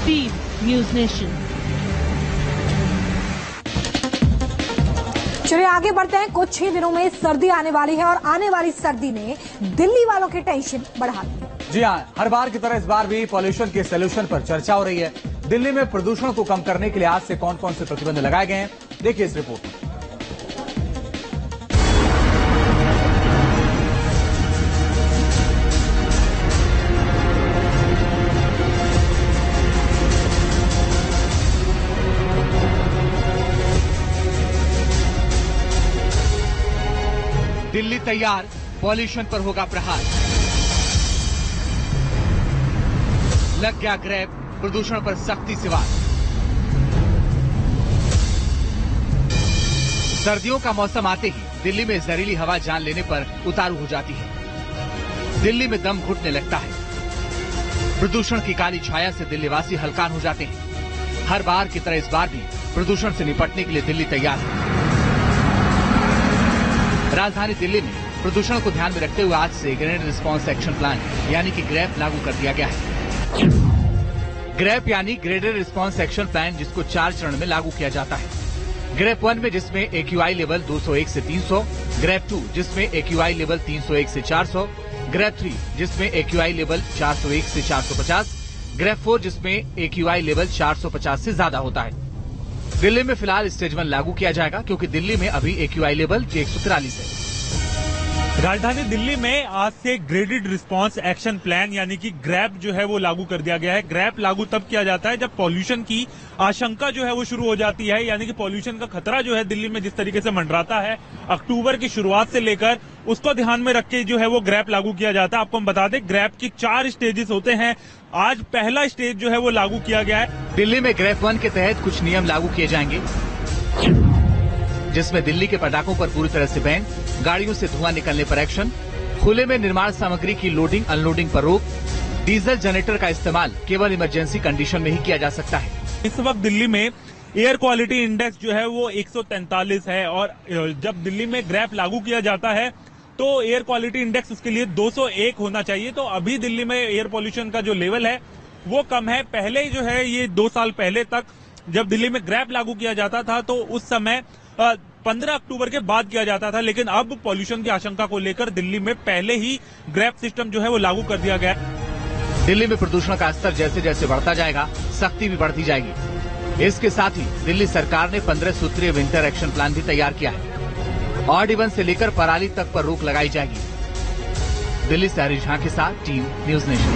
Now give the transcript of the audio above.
Team news nation. चलिए आगे बढ़ते हैं। कुछ ही दिनों में सर्दी आने वाली है और आने वाली सर्दी ने दिल्ली वालों की टेंशन बढ़ा दी है। जी हाँ, हर बार की तरह इस बार भी पॉल्यूशन के सोल्यूशन पर चर्चा हो रही है। दिल्ली में प्रदूषण को कम करने के लिए आज से कौन कौन से प्रतिबंध लगाए गए हैं, देखिए इस रिपोर्ट में। दिल्ली तैयार, पॉल्यूशन पर होगा प्रहार। लग गया ग्रैब, प्रदूषण पर सख्ती से वार। सर्दियों का मौसम आते ही दिल्ली में जहरीली हवा जान लेने पर उतारू हो जाती है। दिल्ली में दम घुटने लगता है। प्रदूषण की काली छाया से दिल्लीवासी हलकान हो जाते हैं। हर बार की तरह इस बार भी प्रदूषण से निपटने के लिए दिल्ली तैयार है। राजधानी दिल्ली में प्रदूषण को ध्यान में रखते हुए आज से ग्रेनेड रिस्पांस एक्शन प्लान यानी कि ग्रैप लागू कर दिया गया है। ग्रैप यानी ग्रेडेड रिस्पांस एक्शन प्लान, जिसको 4 चरण में लागू किया जाता है। ग्रैप 1 में जिसमें AQI लेवल 201 से 300, ग्रैप 2 जिसमें AQI लेवल 301 से 400, ग्रैप 3 जिसमें AQI लेवल 401 से 450, ग्रैप 4 जिसमें AQI लेवल 450 से ज्यादा होता है। दिल्ली में फिलहाल स्टेज 1 लागू किया जाएगा क्योंकि दिल्ली में अभी AQI लेवल 143 है। राजधानी दिल्ली में आज से ग्रेडेड रिस्पांस एक्शन प्लान यानी कि ग्रैप जो है वो लागू कर दिया गया है। ग्रैप लागू तब किया जाता है जब पॉल्यूशन की आशंका जो है वो शुरू हो जाती है, यानी कि पॉल्यूशन का खतरा जो है दिल्ली में जिस तरीके से मंडराता है अक्टूबर की शुरुआत से लेकर, उसको ध्यान में रख के जो है वो ग्रैप लागू किया जाता है। आपको हम बता दें ग्रैप की 4 स्टेजेस होते हैं। आज पहला स्टेज जो है वो लागू किया गया है। दिल्ली में ग्रैप 1 के तहत कुछ नियम लागू किए जाएंगे, जिसमें दिल्ली के पटाखों पर पूरी तरह से बैन, गाड़ियों से धुआं निकलने पर एक्शन, खुले में निर्माण सामग्री की लोडिंग अनलोडिंग पर रोक, डीजल जनरेटर का इस्तेमाल केवल इमरजेंसी कंडीशन में ही किया जा सकता है। इस वक्त दिल्ली में एयर क्वालिटी इंडेक्स जो है वो 143 है और जब दिल्ली में ग्रैप लागू किया जाता है तो एयर क्वालिटी इंडेक्स उसके लिए 201 होना चाहिए। तो अभी दिल्ली में एयर पॉल्यूशन का जो लेवल है वो कम है। पहले जो है ये 2 साल पहले तक जब दिल्ली में ग्रैप लागू किया जाता था तो उस समय 15 अक्टूबर के बाद किया जाता था, लेकिन अब पॉल्यूशन की आशंका को लेकर दिल्ली में पहले ही ग्रैप सिस्टम जो है वो लागू कर दिया गया है। दिल्ली में प्रदूषण का स्तर जैसे जैसे बढ़ता जाएगा, सख्ती भी बढ़ती जाएगी। इसके साथ ही दिल्ली सरकार ने 15 सूत्रीय विंटर एक्शन प्लान भी तैयार किया है। ऑड इवन से लेकर पराली तक पर रोक लगाई जाएगी। दिल्ली से हरीश झा के साथ टीम न्यूज नेशन।